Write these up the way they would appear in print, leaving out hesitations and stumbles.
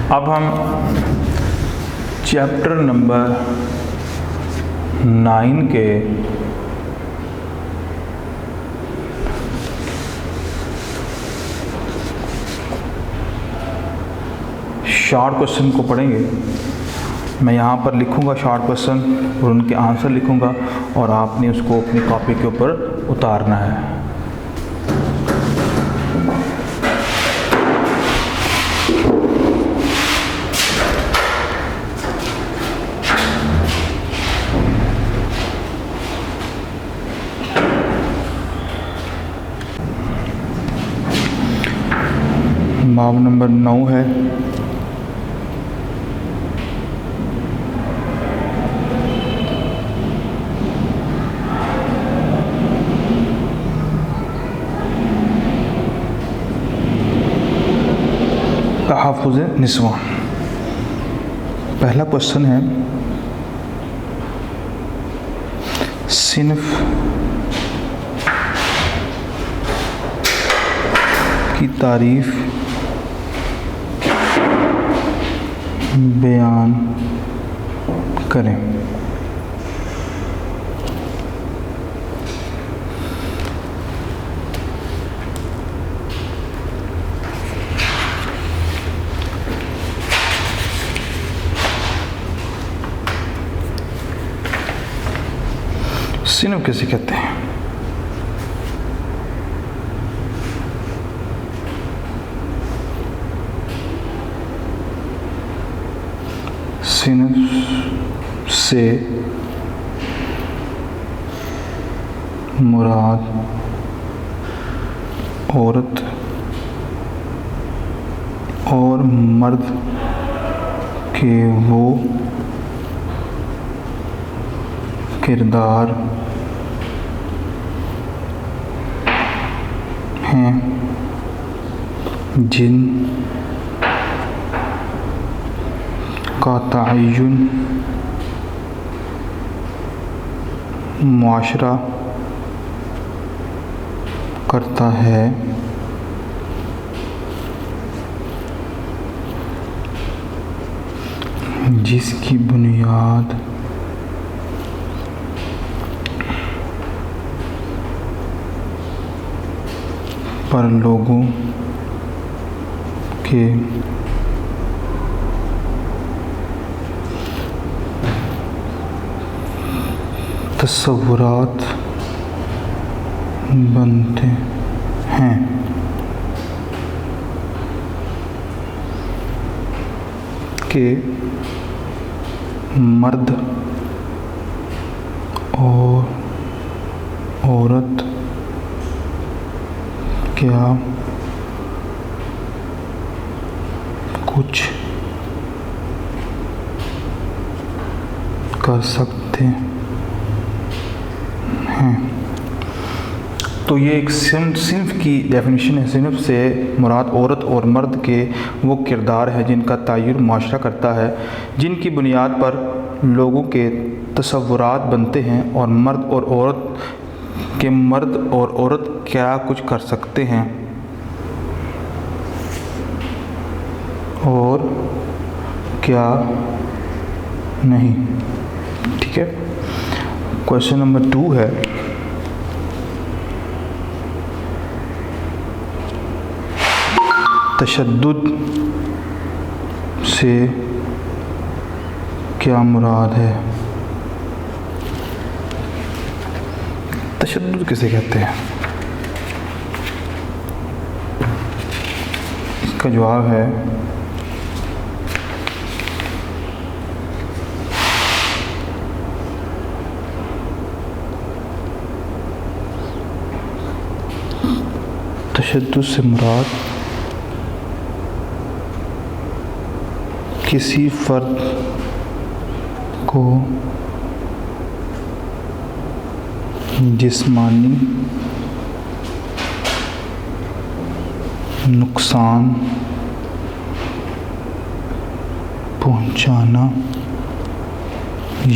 अब हम chapter number 9 के शॉर्ट क्वेश्चन को पढ़ेंगे। मैं यहाँ पर लिखूँगा शॉर्ट क्वेश्चन और उनके आंसर लिखूँगा और आपने उसको अपनी कॉपी के ऊपर उतारना है। बाब नंबर 9 है। तहफ़्फ़ुज़ निस्वान। पहला क्वेश्चन है, सिन्फ़ की तारीफ़ बयान करें। सिन्फ़ किसे कहते हैं? सिन्फ़ से मुराद औरत और मर्द के वो किरदार हैं जिन का तअय्युन मुआशरा करता है, जिसकी बुनियाद पर लोगों के तस्वुरात बनते हैं। कि मर्द और औरत क्या कुछ कर सकते हैं। तो ये एक सिन्फ़ की डेफिनेशन है। सिन्फ़ से मुराद औरत और मर्द के वो किरदार है जिनका तअय्युन मुआशरा करता है, जिनकी बुनियाद पर लोगों के तस्वुरात बनते हैं, और मर्द और औरत क्या कुछ कर सकते हैं और क्या नहीं। ठीक है। क्वेश्चन नंबर 2 है, तशद्दुद से क्या मुराद है? तशद्दुद किसे कहते हैं? इसका जवाब है तशद्दुद से मुराद किसी फर्द को जिस्मानी नुकसान पहुंचाना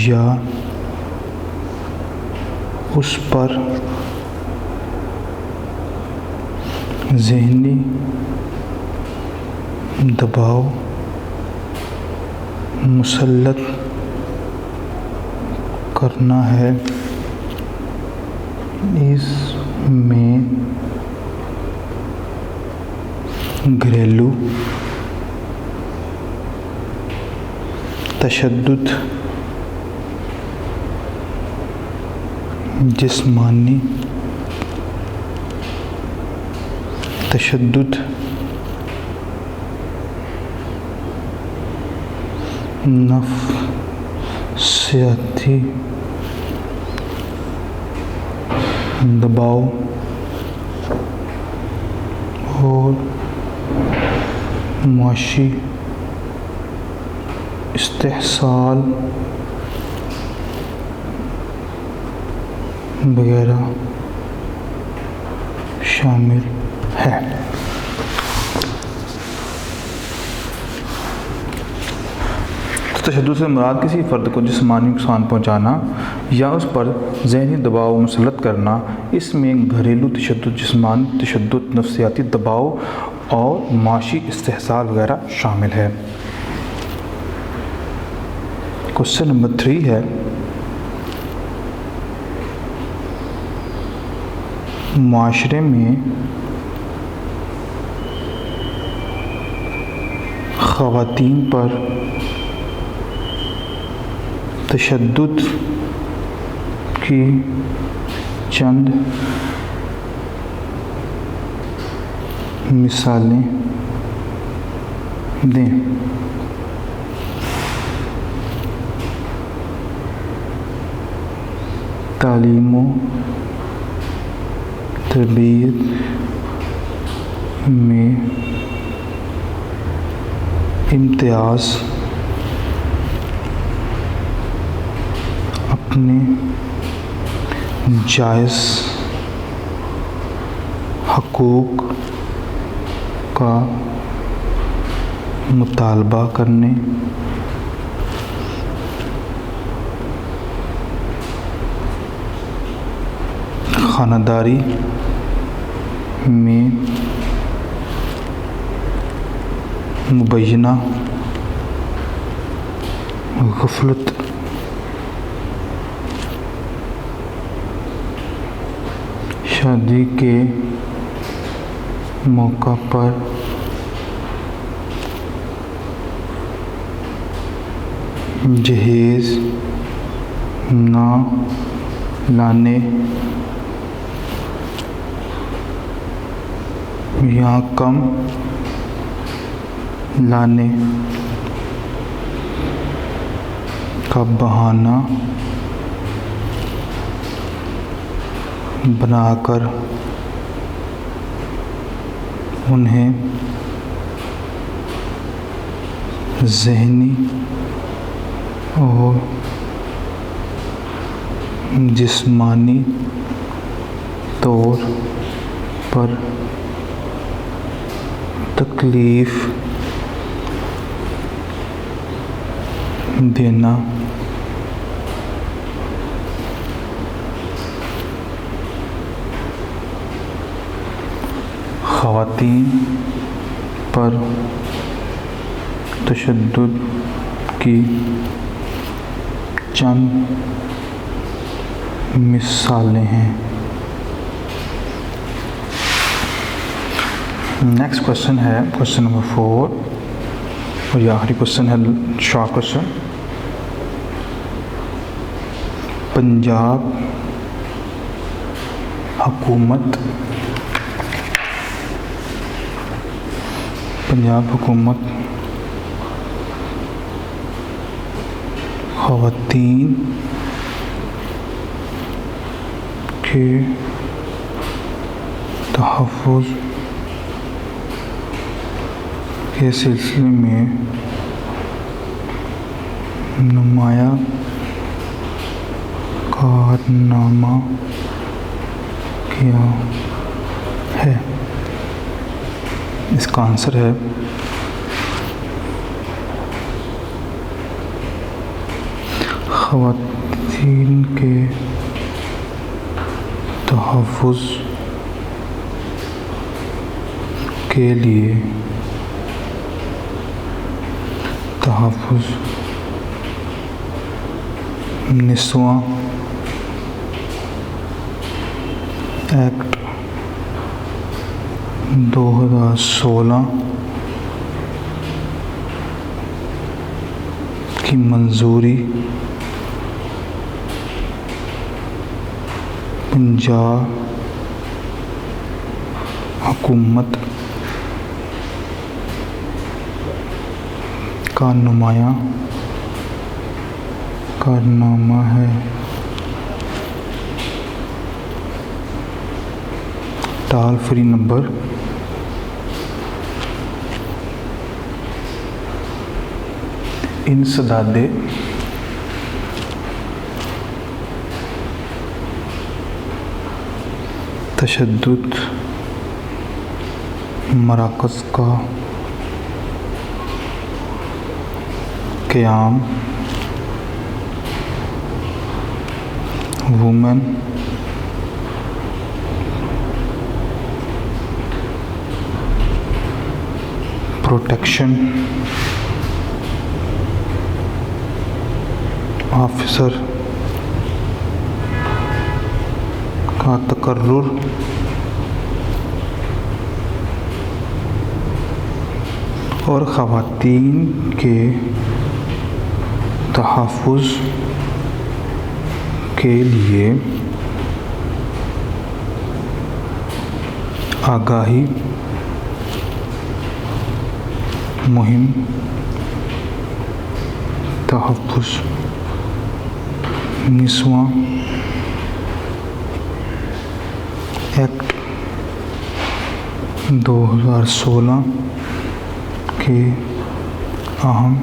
या उस पर ज़हनी दबाव मुसल्लत करना है, इसमें घरेलू तशद्दुद, जिस्मानी तशद्दुद, नफ्सियाती दबाव और मुआशी इस्तेहसाल वगैरह शामिल है। तशद्दुद से मुराद किसी फ़र्द को जिस्मानी नुकसान पहुँचाना या उस पर ज़हनी दबाव मुसल्लत करना। इसमें घरेलू तशद्दुद, जिस्मानी तशद्दुद, नफ्सियाती दबाव और माशी इस्तेहसाल वगैरह शामिल है। क्वेश्चन नंबर 3 है, माशरे में ख़वातीन पर तशद्दुद की चंद मिसालें दें। तालीम व तरबियत में इम्तियाज़, अपने जायज़ हकूक़ का मुतालबा करने, खानादारी में मुबैना गफलत, शादी के मौका पर जहेज़ ना लाने या कम लाने का बहाना बनाकर उन्हें ज़हनी और जिस्मानी तौर पर तकलीफ़ देना। ख़वातीन पर तशद्दुद की चंद मिसालें हैं। नेक्स्ट क्वेश्चन है क्वेश्चन नंबर 4 और ये आखिरी क्वेश्चन है, शॉर्ट क्वेश्चन। पंजाब हुकूमत ख़वातीन के तहफ़्फ़ुज़ के सिलसिले में नुमायाँ कारनामा किया है। इसका आंसर है ख़वातीन के तहफ़्फ़ुज़ के लिए तहफ़्फ़ुज़ निस्वां एक्ट 2016 की मंजूरी पंजाब हुकूमत का नुमाया कारनामा है। टोल फ्री नंबर इंसदादे तशद्दुद मराकज़ का क़याम वुमेन प्रोटेक्शन ऑफिसर का तकर्रुर और ख़वातीन के तहफ़्फ़ुज़ के लिए आगाही मुहिम तहफ़्फ़ुज़ निस्वां एक्ट 2016 के अहम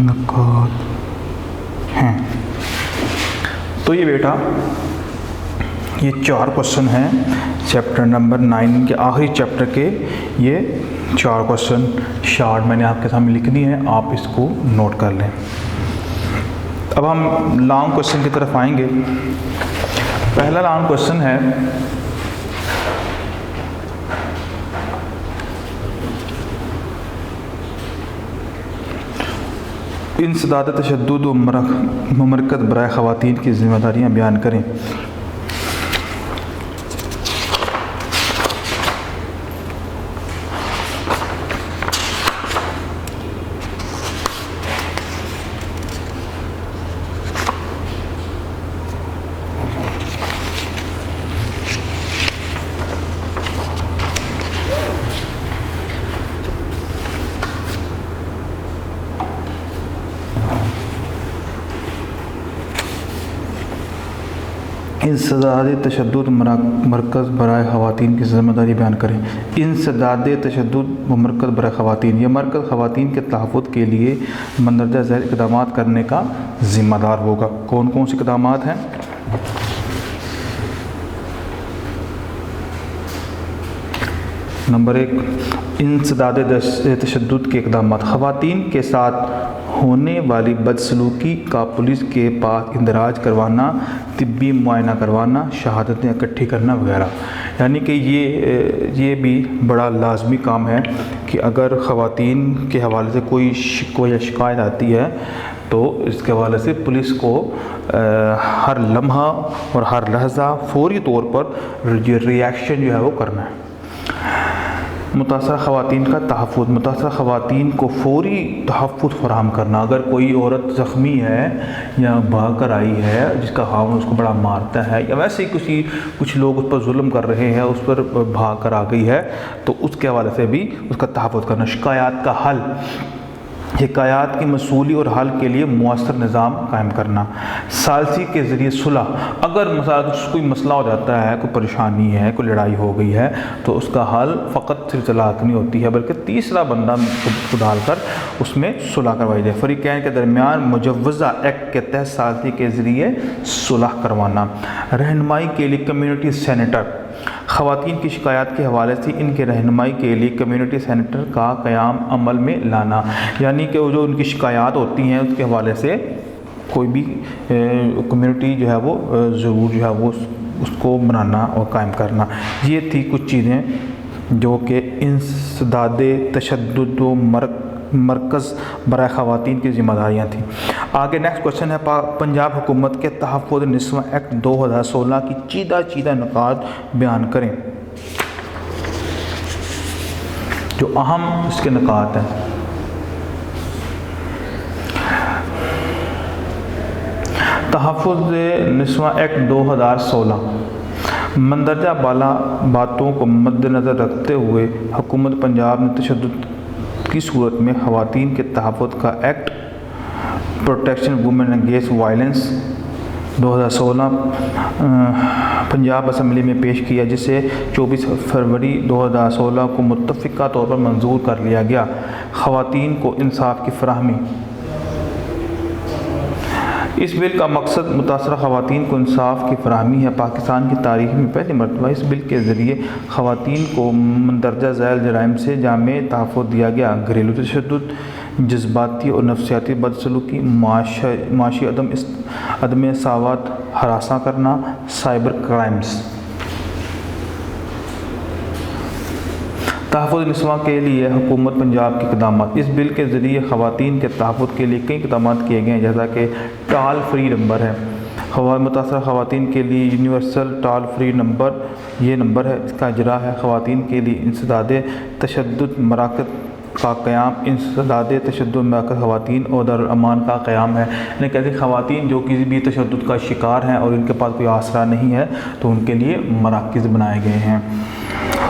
नुकात हैं। तो ये बेटा ये 4 क्वेश्चन हैं चैप्टर नंबर 9 के आखिरी चैप्टर के। ये 4 क्वेश्चन शार्ट मैंने आपके सामने लिख दिए हैं, आप इसको नोट कर लें। अब हम लॉन्ग क्वेश्चन की तरफ आएंगे। पहला लॉन्ग क्वेश्चन है, इंसदाद तशद्दुद व ममरकत बराए ख़वातीन की ज़िम्मेदारियाँ बयान करें। इंसदाद तशद्दुद मरकज़ बराए ख़वातीन की ज़िम्मेदारी बयान करें। इंसदाद तशद्दुद व मरकज़ बराए ख़वातीन, यह मरकज़ ख़वातीन के तहफ़्फ़ुज़ के लिए मंदरजा ज़ैल इक़दाम करने का ज़िम्मेदार होगा। कौन कौन से इक़दाम हैं? नंबर 1, इंसदाद तशद्दुद के इक़दाम, ख़वातीन के साथ होने वाली बदसलूकी का पुलिस के पास इंदराज करवाना, तिब्बी मुआयना करवाना, शहादतें इकट्ठी करना वगैरह। यानी कि ये भी बड़ा लाजमी काम है कि अगर ख़वातीन के हवाले से कोई शिकवा या शिकायत आती है तो इसके हवाले से पुलिस को हर लम्हा और हर लहज़ा फ़ौरी तौर पर रिएक्शन जो है वो करना है। मुतासरा ख़वातीन का तहफ़्फ़ुज़, मुतासरा ख़वातीन को फ़ौरी तहफ़्फ़ुज़ फ़राहम करना। अगर कोई औरत ज़ख्मी है या भाग कर आई है जिसका खामन उसको बड़ा मारता है, या वैसे ही कुछ लोग उस पर जुल्म कर रहे हैं, उस पर भाग कर आ गई है, तो उसके हवाले से भी उसका तहफ़्फ़ुज़ करना। शिकायत का हल, शिकायत की मसूली और हल के लिए मुअस्सर निज़ाम कायम करना। सालसी के ज़रिए सुलह, अगर कोई मसला हो जाता है, कोई परेशानी है, कोई लड़ाई हो गई है, तो उसका हल फ़कत सिर्फ तलाक नहीं होती है बल्कि तीसरा बंदा को डालकर उसमें सुलह करवाई जाए। फ़रीक़ैन के दरमियान मुजव्वज़ा एक्ट के तहत सालसी के ज़रिए सुलह करवाना। रहनुमाई के लिए कम्यूनिटी सेनेटर, ख़वातीन की शिकायत के हवाले से इनके रहनुमाई के लिए कम्यूनिटी सेंटर का क़याम अमल में लाना। यानी कि जो उनकी शिकायत होती हैं उसके हवाले से कोई भी कम्यूनिटी जो है वो ज़रूर जो है वो उसको बनाना और कायम करना। ये थी कुछ चीज़ें जो कि इंसदाद तशद्दुद व मरकज़ बराए ख़वातीन की ज़िम्मेदारियाँ थी। आगे नेक्स्ट क्वेश्चन है, पंजाब हुकूमत के तहफ़्फ़ुज़ निस्वां एक्ट 2016 की चीदा नुकात बयान करें। जो अहम इसके नुकात हैं, तहफ़्फ़ुज़ निस्वां एक्ट 2016 मंदरजा बाला बातों को मद्देनज़र रखते हुए हुकूमत पंजाब ने तशद्दुद की सूरत में ख़वातीन के तहफ़्फ़ुज़ का act protection women against violence 2016 Punjab assembly में पेश किया, जिसे 24 फरवरी 2016 को मुत्तफ़िक़ा तौर पर मंजूर कर लिया गया। ख़वातीन को इंसाफ़ की फ़राहमी। इस बिल का मकसद मुतासरा ख़वातीन को इंसाफ़ की फ़राहमी है। पाकिस्तान की तारीख़ में पहली मरतबा इस बिल के ज़रिए ख़वातीन को मंदरजा झैल जराइम से जामे तहफ़्फ़ुज़ दिया गया। घरेलू तशद्दुद, जज्बाती और नफ्सियाती बदसलूकी, माशी अदम सावत, हरासा करना, साइबर क्राइम्स। तहफ़्फ़ुज़ निस्वां के लिए हुकूमत पंजाब के इक़दामात। इस बिल के ज़रिए ख़वातीन के तहफ़्फ़ुज़ के लिए कई इक़दामात किए गए हैं, जैसा कि टॉल फ्री नंबर है मुतासरा ख़वातीन के लिए यूनिवर्सल टॉल फ्री नंबर, ये नंबर है, इसका इजरा है। ख़वातीन के लिए इंसदाद तशद्दुद मराकज़ का क़याम, इंसदाद तशद्दुद मराकज़ ख़वातीन और दारुल अमान का क़याम है। यानी कैसे ख़वातीन जो किसी भी तशद्दुद का शिकार हैं और इनके पास कोई आसरा नहीं है, तो उनके लिए मराकज़ बनाए गए हैं।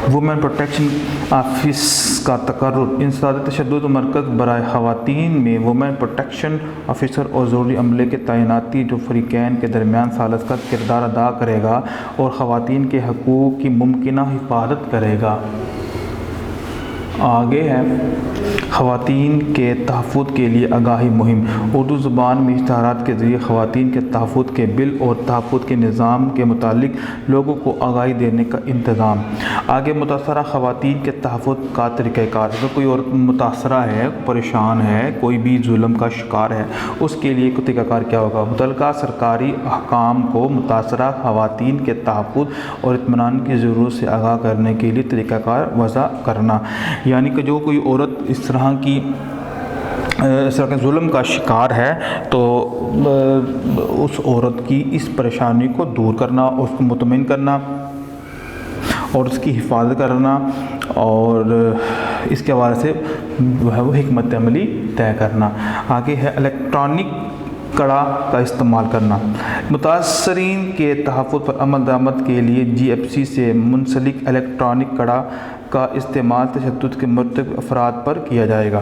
वुमेन प्रोटेक्शन ऑफिस का तकर्रुर, इंसदाद तशद्दुद मरकज़ बराए ख़वातीन में वुमेन प्रोटेक्शन ऑफिसर और ज़रूरी अमले के तैनाती, जो फ़रीक़ैन के दरमियान सालस का किरदार अदा करेगा और ख़वातीन के हकूक़ की मुमकिना हिफाजत करेगा। आगे है ख़वातीन के तहफ़्फ़ुज़ के लिए आगाही मुहिम। उर्दू ज़ुबान में इश्तहारात के ज़रिए ख़वातीन के तहफ़्फ़ुज़ के बिल और तहफ़्फ़ुज़ के निज़ाम के मुतालिक लोगों को आगाही देने का इंतज़ाम। आगे मुतासरा ख़वातीन के तहफ़्फ़ुज़ का तरीक़ाकार। अगर कोई औरत मुतासरा है, परेशान है, कोई भी जुल्म का शिकार है, उसके लिए तरीक़ाकार क्या होगा? मुतल्लिक़ा सरकारी अहकाम को मुतासरा ख़वातीन के तहफ़्फ़ुज़ और इत्मीनान की ज़रूरत से आगाह करने के लिए तरीक़ाकार वज़ा करना। यानी कि जो कोई औरत इस तरह के जुल्म का शिकार है, तो उस औरत की इस परेशानी को दूर करना, उसको मुतमईन करना और उसकी हिफाजत करना, और इसके हवाले से जो है वो हिकमत अमली तय करना। आगे है इलेक्ट्रॉनिक कड़ा का इस्तेमाल करना। मुतासरीन के तहफ़्फ़ुज़ पर अमल दरामद के लिए GFC से मुंसलिक इलेक्ट्रॉनिक कड़ा का इस्तेमाल तशद्दुद के मुर्तकिब अफराद पर किया जाएगा।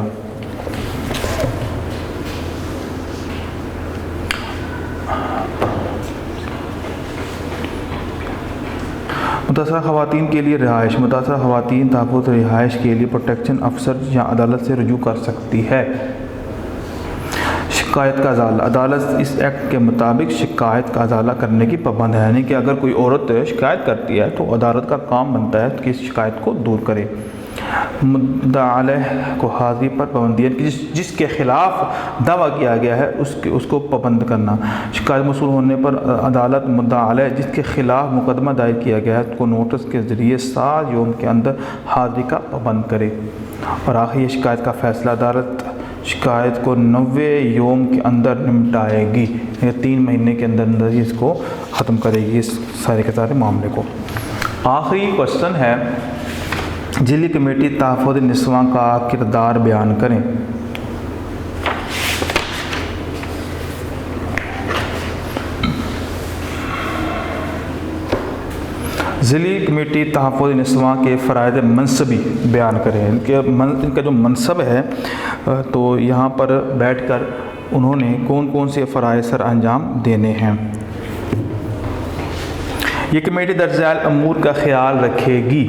मुतासरा ख़वातीन के लिए रिहाइश। मुतासरा ख़वातीन तहफ़्फ़ुज़ रिहाइश के लिए प्रोटेक्शन अफसर या अदालत से रुजू कर सकती है। शिकायत का अज़ाला। अदालत इस एक्ट के मुताबिक शिकायत का अज़ाला करने की पाबंद है, यानी कि अगर कोई औरत शिकायत करती है तो अदालत का काम बनता है कि इस शिकायत को दूर करे। मुद्दा अलैह को हाज़िरी पर पाबंदी है कि जिसके ख़िलाफ़ दावा किया गया है उसको पाबंद करना। शिकायत मौसूल होने पर अदालत मुद्दा अलैह जिसके ख़िलाफ़ मुकदमा दायर किया गया है को नोटिस के ज़रिए 7 यौम के अंदर हाज़िरी का पाबंद करे। और आखिरी शिकायत का फ़ैसला। अदालत शिकायत को 90 यौम के अंदर निपटाएगी, 3 महीने के अंदर ही इसको ख़त्म करेगी, इस सारे के सारे मामले को। आखिरी क्वेश्चन है, ज़िली कमेटी तहफ़्फ़ुज़ निस्वां का किरदार बयान करें। ज़िली कमेटी तहफ़्फ़ुज़ निस्वां के फ़राइज़ मनसबी बयान करें। इनका जो मनसब है, तो यहाँ पर बैठकर उन्होंने कौन कौन से फ़राइज़ सर अंजाम देने हैं। ये कमेटी दर्जाल अमूर का ख्याल रखेगी।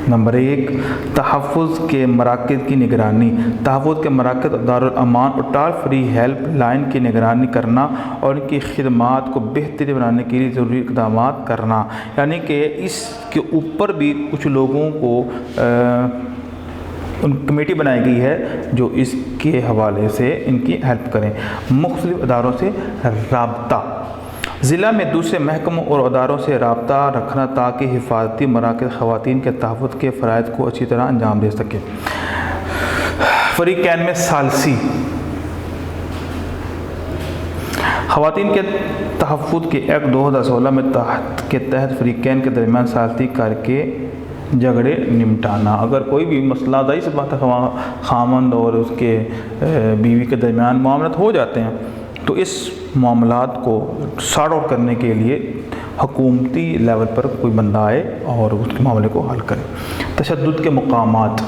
नंबर 1, तहफ़्फ़ुज़ के मराकज़ की निगरानी। तहफ़्फ़ुज़ के मराकज़ दारुल अमान और टॉल फ्री हेल्प लाइन की निगरानी करना और इनकी खिदमात को बेहतर बनाने के लिए ज़रूरी इक़दामात करना। यानी कि इसके ऊपर भी कुछ लोगों को कमेटी बनाई गई है जो इसके हवाले से इनकी हेल्प करें। मुख्तलिफ़ अदारों से राब्ता। ज़िला में दूसरे महकमों और अदारों से रब्ता रखना ताकि हिफाजती मराकज़ ख़वातीन के तहफ़्फ़ुज़ के फ़राइज़ को अच्छी तरह अंजाम दे सकें। फ़रीक़ैन में सालसी। ख़वातीन के तहफ़्फ़ुज़ के एक्ट 2016 में के तहत फ़रीक़ैन के दरमियान सालती करके झगड़े निपटाना। अगर कोई भी मसला, ज़ाहिर सी बात है ख़ावंद और उसके बीवी के दरमियान मामलात हो जाते हैं, तो इस मामलात को सॉर्ट आउट करने के लिए हुकूमती लेवल पर कोई बंदा आए और उसके मामले को हल करे। तशद्दुद के मकामात,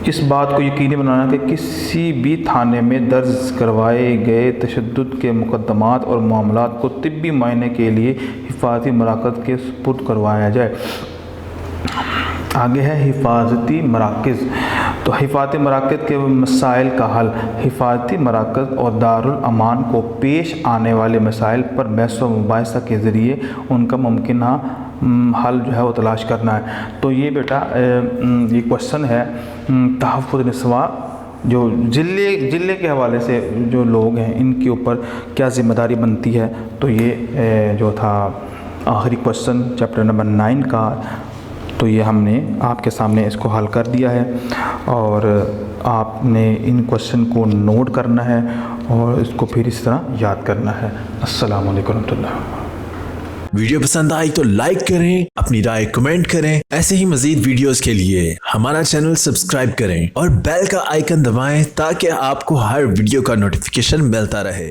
इस बात को यकीनी बनाना कि किसी भी थाने में दर्ज करवाए गए तशद्दुद के मुकदमात और मामलात को तिब्बी मुआयने के लिए हिफाजती मराकज़ के सुपुर्द करवाया जाए। आगे है हिफाजती मराकज़। तो हिफाजती मराकज़ के मसाइल का हल, हिफाजती मराकज़ और दारुल अमान को पेश आने वाले मसाइल पर बहस व मुबाहिसा के ज़रिए उनका मुमकिन हल जो है वो तलाश करना है। तो ये बेटा ये क्वेश्चन है तहफ़्फ़ुज़ निस्वा, जो ज़िले के हवाले से जो लोग हैं इनके ऊपर क्या ज़िम्मेदारी बनती है। तो ये जो था आखिरी क्वेश्चन चैप्टर नंबर 9 का, तो ये हमने आपके सामने इसको हल कर दिया है और आपने इन क्वेश्चन को नोट करना है और इसको फिर इस तरह याद करना है। अस्सलामु अलैकुम रहमतुल्लाह। वीडियो पसंद आई तो लाइक करें, अपनी राय कमेंट करें। ऐसे ही मजीद वीडियोस के लिए हमारा चैनल सब्सक्राइब करें और बेल का आइकन दबाएं ताकि आपको हर वीडियो का नोटिफिकेशन मिलता रहे।